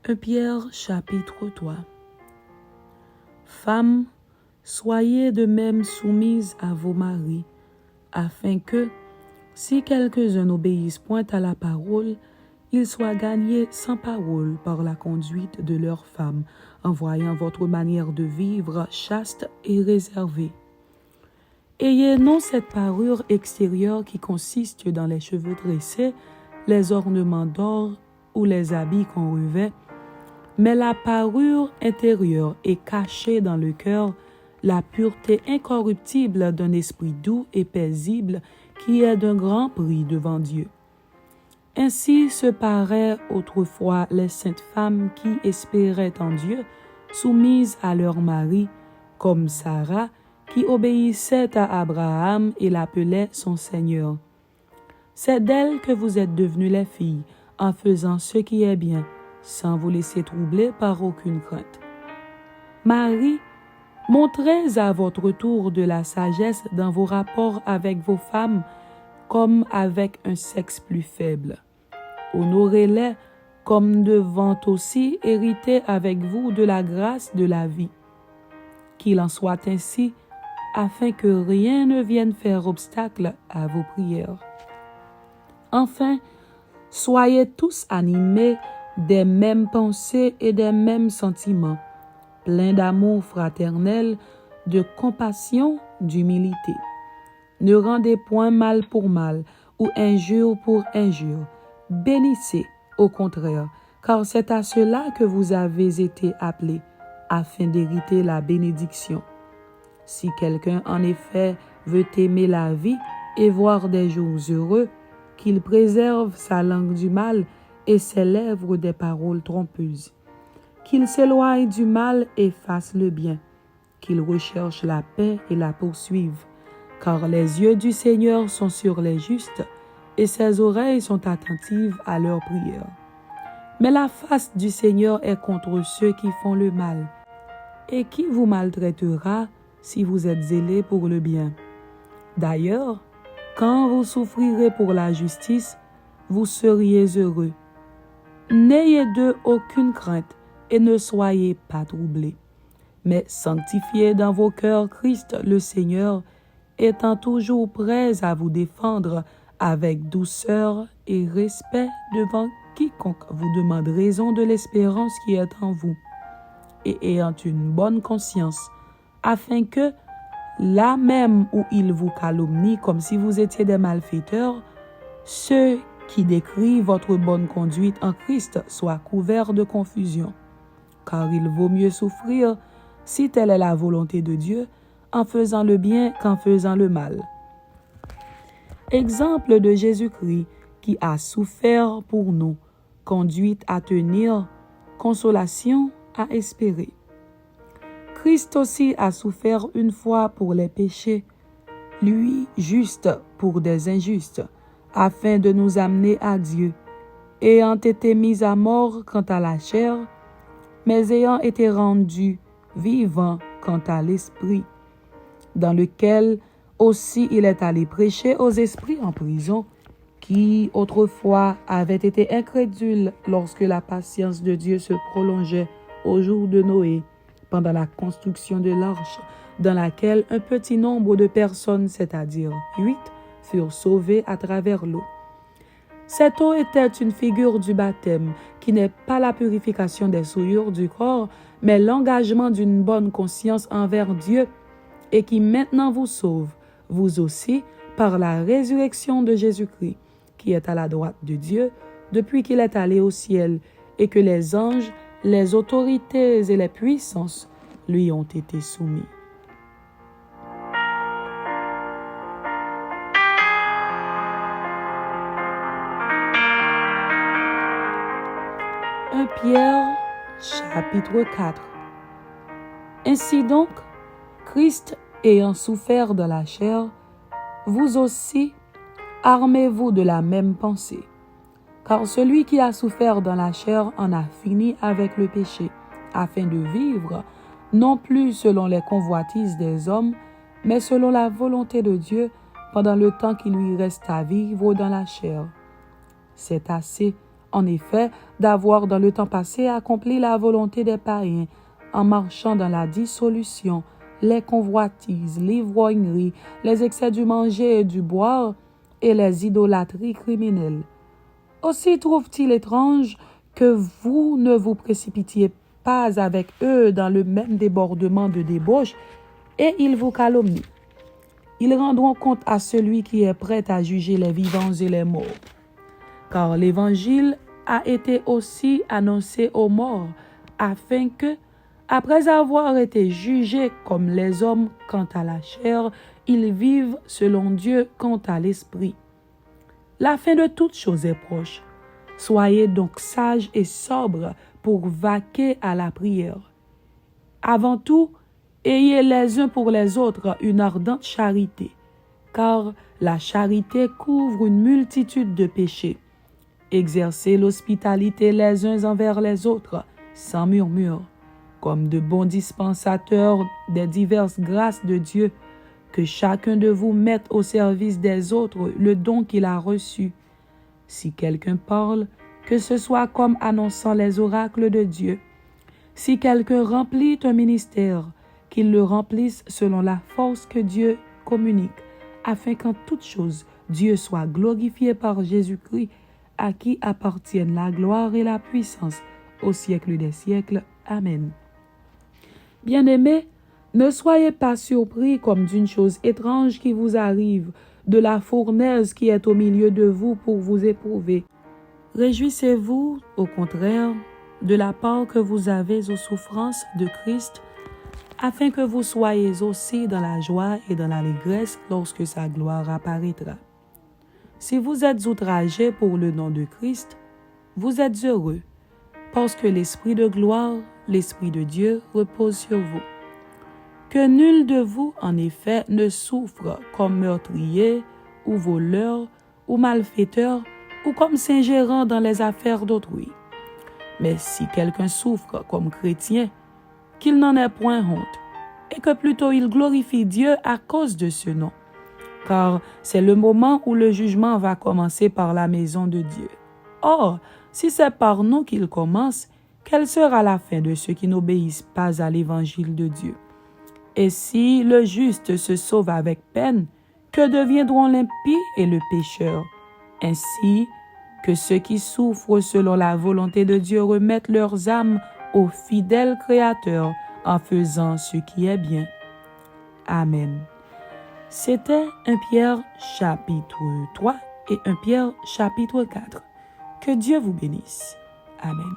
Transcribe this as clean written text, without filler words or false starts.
1 Pierre chapitre 3. Femmes, soyez de même soumises à vos maris, afin que, si quelques-uns n'obéissent point à la parole, ils soient gagnés sans parole par la conduite de leurs femmes, en voyant votre manière de vivre chaste et réservée. Ayez non cette parure extérieure qui consiste dans les cheveux tressés, les ornements d'or ou les habits qu'on revêt, mais la parure intérieure est cachée dans le cœur, la pureté incorruptible d'un esprit doux et paisible qui est d'un grand prix devant Dieu. Ainsi se paraient autrefois les saintes femmes qui espéraient en Dieu, soumises à leur mari, comme Sarah, qui obéissait à Abraham et l'appelait son Seigneur. C'est d'elle que vous êtes devenues les filles, en faisant ce qui est bien, sans vous laisser troubler par aucune crainte. Marie, montrez à votre tour de la sagesse dans vos rapports avec vos femmes, comme avec un sexe plus faible. Honorez-les comme devant aussi hériter avec vous de la grâce de la vie. Qu'il en soit ainsi, afin que rien ne vienne faire obstacle à vos prières. Enfin, soyez tous animés des mêmes pensées et des mêmes sentiments, pleins d'amour fraternel, de compassion, d'humilité. Ne rendez point mal pour mal ou injure pour injure. Bénissez, au contraire, car c'est à cela que vous avez été appelés, afin d'hériter la bénédiction. Si quelqu'un en effet veut aimer la vie et voir des jours heureux, qu'il préserve sa langue du mal et ses lèvres des paroles trompeuses. Qu'il s'éloigne du mal et fasse le bien, qu'il recherche la paix et la poursuive, car les yeux du Seigneur sont sur les justes et ses oreilles sont attentives à leurs prières. Mais la face du Seigneur est contre ceux qui font le mal. Et qui vous maltraitera si vous êtes zélés pour le bien? D'ailleurs, quand vous souffrirez pour la justice, vous seriez heureux. N'ayez d'eux aucune crainte et ne soyez pas troublés. Mais sanctifiez dans vos cœurs Christ le Seigneur, étant toujours prêts à vous défendre avec douceur et respect devant quiconque vous demande raison de l'espérance qui est en vous, et ayant une bonne conscience, afin que, là même où ils vous calomnient comme si vous étiez des malfaiteurs, ceux qui décrient votre bonne conduite en Christ soient couverts de confusion. Car il vaut mieux souffrir, si telle est la volonté de Dieu, en faisant le bien qu'en faisant le mal. Exemple de Jésus-Christ qui a souffert pour nous, conduite à tenir, consolation à espérer. Christ aussi a souffert une fois pour les péchés, lui juste pour des injustes, afin de nous amener à Dieu, ayant été mis à mort quant à la chair, mais ayant été rendu vivant quant à l'esprit, dans lequel aussi il est allé prêcher aux esprits en prison, qui autrefois avaient été incrédules lorsque la patience de Dieu se prolongeait au jour de Noé, pendant la construction de l'arche, dans laquelle un petit nombre de personnes, c'est-à-dire 8, furent sauvées à travers l'eau. Cette eau était une figure du baptême, qui n'est pas la purification des souillures du corps, mais l'engagement d'une bonne conscience envers Dieu, et qui maintenant vous sauve, vous aussi, par la résurrection de Jésus-Christ, qui est à la droite de Dieu, depuis qu'il est allé au ciel, et que les anges, les autorités et les puissances lui ont été soumis. Pierre, chapitre 4. Ainsi donc, Christ ayant souffert de la chair, vous aussi, armez-vous de la même pensée. Car celui qui a souffert dans la chair en a fini avec le péché, afin de vivre, non plus selon les convoitises des hommes, mais selon la volonté de Dieu, pendant le temps qu'il lui reste à vivre dans la chair. C'est assez, en effet, d'avoir dans le temps passé accompli la volonté des païens, en marchant dans la dissolution, les convoitises, l'ivrognerie, les excès du manger et du boire, et les idolâtries criminelles. Aussi trouve-t-il étrange que vous ne vous précipitiez pas avec eux dans le même débordement de débauche, et ils vous calomnient. Ils rendront compte à celui qui est prêt à juger les vivants et les morts. Car l'Évangile a été aussi annoncé aux morts, afin que, après avoir été jugés comme les hommes quant à la chair, ils vivent selon Dieu quant à l'esprit. La fin de toutes choses est proche. Soyez donc sages et sobres pour vaquer à la prière. Avant tout, ayez les uns pour les autres une ardente charité, car la charité couvre une multitude de péchés. Exercez l'hospitalité les uns envers les autres, sans murmure, comme de bons dispensateurs des diverses grâces de Dieu, que chacun de vous mette au service des autres le don qu'il a reçu. Si quelqu'un parle, que ce soit comme annonçant les oracles de Dieu. Si quelqu'un remplit un ministère, qu'il le remplisse selon la force que Dieu communique, afin qu'en toutes choses, Dieu soit glorifié par Jésus-Christ, à qui appartiennent la gloire et la puissance au siècle des siècles. Amen. Bien-aimés, ne soyez pas surpris comme d'une chose étrange qui vous arrive, de la fournaise qui est au milieu de vous pour vous éprouver. Réjouissez-vous, au contraire, de la part que vous avez aux souffrances de Christ, afin que vous soyez aussi dans la joie et dans l'allégresse lorsque sa gloire apparaîtra. Si vous êtes outragés pour le nom de Christ, vous êtes heureux, parce que l'Esprit de gloire, l'Esprit de Dieu, repose sur vous. Que nul de vous, en effet, ne souffre comme meurtrier, ou voleur, ou malfaiteur, ou comme s'ingérant dans les affaires d'autrui. Mais si quelqu'un souffre comme chrétien, qu'il n'en ait point honte, et que plutôt il glorifie Dieu à cause de ce nom, car c'est le moment où le jugement va commencer par la maison de Dieu. Or, si c'est par nous qu'il commence, quelle sera la fin de ceux qui n'obéissent pas à l'évangile de Dieu? Et si le juste se sauve avec peine, que deviendront l'impie et le pécheur? Ainsi que ceux qui souffrent selon la volonté de Dieu remettent leurs âmes au fidèle Créateur en faisant ce qui est bien. Amen. C'était 1 Pierre chapitre 3 et 1 Pierre chapitre 4. Que Dieu vous bénisse. Amen.